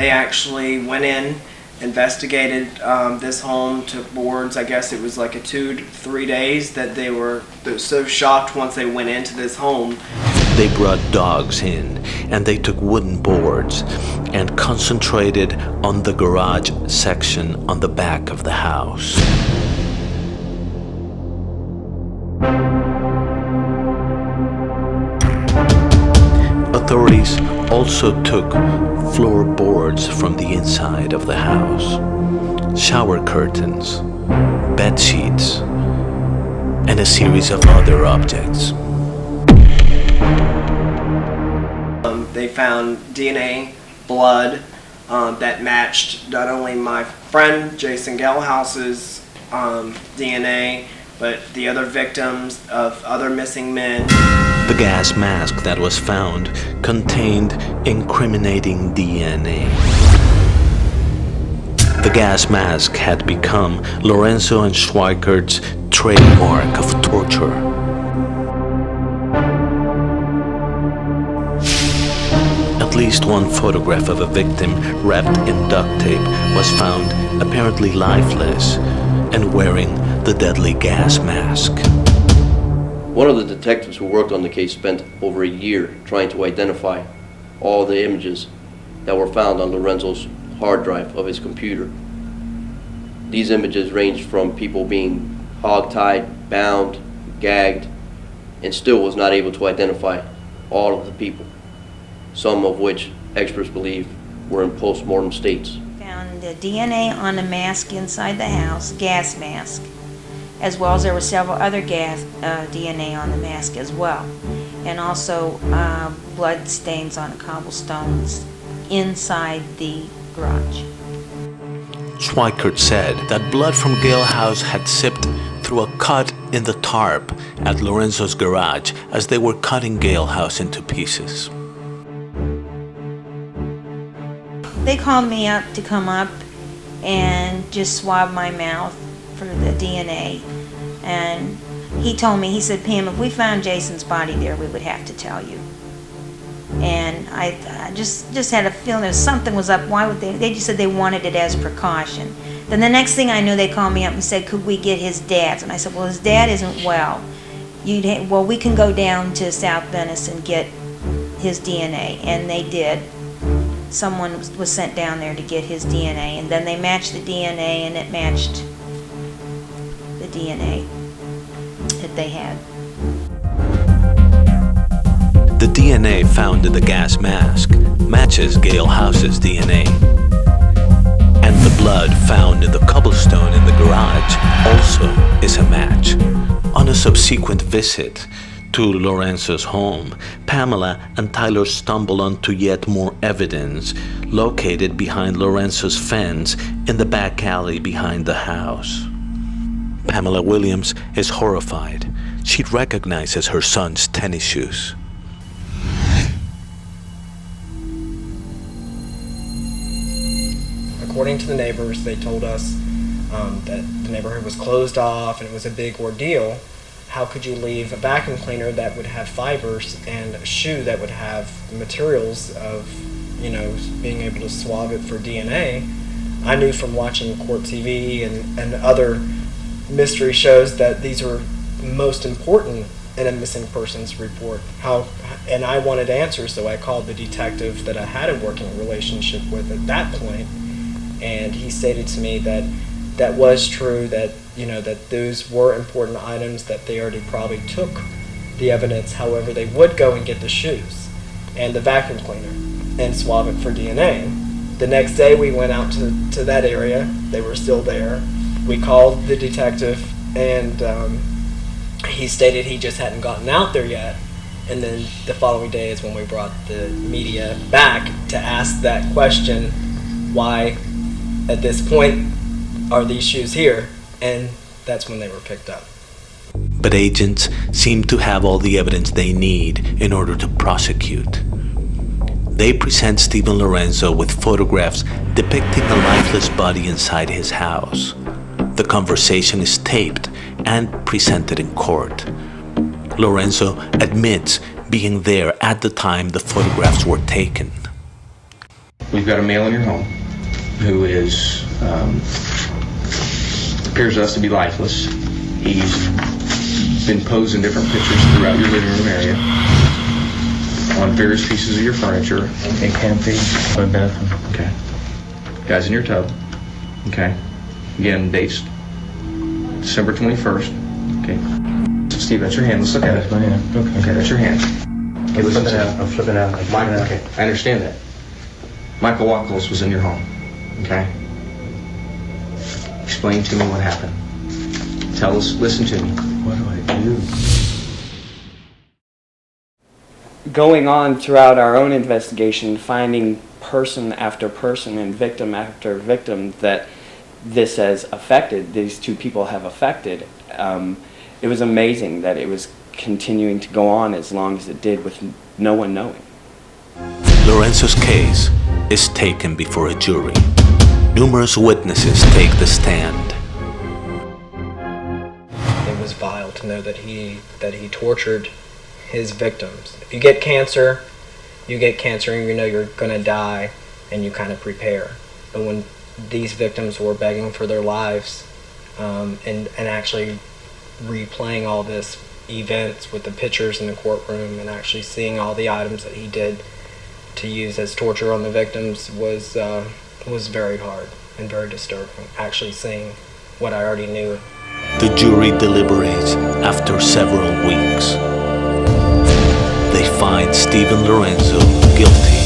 They actually went in, investigated this home, took boards. I guess it was like a 2 to 3 days that they were so shocked once they went into this home. They brought dogs in, and they took wooden boards and concentrated on the garage section on the back of the house. Authorities also took floorboards from the inside of the house, shower curtains, bed sheets, and a series of other objects. They found DNA, blood, that matched not only my friend Jason Galehouse's DNA, but the other victims of other missing men. The gas mask that was found contained incriminating DNA. The gas mask had become Lorenzo and Schweikert's trademark of torture. At least one photograph of a victim wrapped in duct tape was found apparently lifeless and wearing the deadly gas mask. One of the detectives who worked on the case spent over a year trying to identify all the images that were found on Lorenzo's hard drive of his computer. These images ranged from people being hogtied, bound, gagged, and still was not able to identify all of the people, some of which experts believe were in post-mortem states. Found the DNA on the mask inside the house, gas mask, as well as there were several other DNA on the mask as well, and also blood stains on the cobblestones inside the garage. Schweikert said that blood from Galehouse had sipped through a cut in the tarp at Lorenzo's garage as they were cutting Galehouse into pieces. They called me up to come up and just swab my mouth for the DNA, and he told me, he said, "Pam, if we found Jason's body there, we would have to tell you." And I just had a feeling that something was up. Why would they just said they wanted it as precaution. Then the next thing I knew, they called me up and said, could we get his dad's? And I said, well, his dad isn't well. Well, we can go down to South Venice and get his DNA. And they did. Someone was sent down there to get his DNA, and then they matched the DNA, and it matched the DNA that they had. The DNA found in the gas mask matches Galehouse's DNA. And the blood found in the cobblestone in the garage also is a match. On a subsequent visit to Lorenzo's home, Pamela and Tyler stumble onto yet more evidence located behind Lorenzo's fence in the back alley behind the house. Pamela Williams is horrified. She recognizes her son's tennis shoes. According to the neighbors, they told us that the neighborhood was closed off and it was a big ordeal. How could you leave a vacuum cleaner that would have fibers and a shoe that would have materials of, being able to swab it for DNA? I knew from watching Court TV and other mystery shows that these were most important in a missing persons report. And I wanted answers, so I called the detective that I had a working relationship with at that point, and he stated to me that that was true, that that those were important items, that they already probably took the evidence. However, they would go and get the shoes and the vacuum cleaner and swab it for DNA. The next day we went out to that area. They were still there. We called the detective, and he stated he just hadn't gotten out there yet. And then the following day is when we brought the media back to ask that question, why at this point are these shoes here? And that's when they were picked up. But agents seem to have all the evidence they need in order to prosecute. They present Stephen Lorenzo with photographs depicting a lifeless body inside his house. The conversation is taped and presented in court. Lorenzo admits being there at the time the photographs were taken. we've got a male in your home who is, appears to us to be lifeless. He's been posed in different pictures throughout your living room area, on various pieces of your furniture. It can't be my bathroom. Okay. Guy's in your tub. Okay. Again, dates December 21st. Okay. Steve, that's your hand. Let's look at it. That's my hand. Okay. Okay, that's your hand. Okay, listen to me. I'm flipping out. Michael, okay, I understand that. Michael Wacholtz was in your home. Okay. Explain to me what happened. Tell us. Listen to me. What do I do? Going on throughout our own investigation, finding person after person and victim after victim that this has affected, these two people have affected, it was amazing that it was continuing to go on as long as it did with no one knowing. Lorenzo's case is taken before a jury. Numerous witnesses take the stand. It was vile to know that he tortured his victims. If you get cancer and you know you're going to die, and you kind of prepare. But when these victims were begging for their lives, and actually replaying all this events with the pictures in the courtroom and actually seeing all the items that he did to use as torture on the victims was very hard and very disturbing, actually seeing what I already knew. The jury deliberates after several weeks. They find Stephen Lorenzo guilty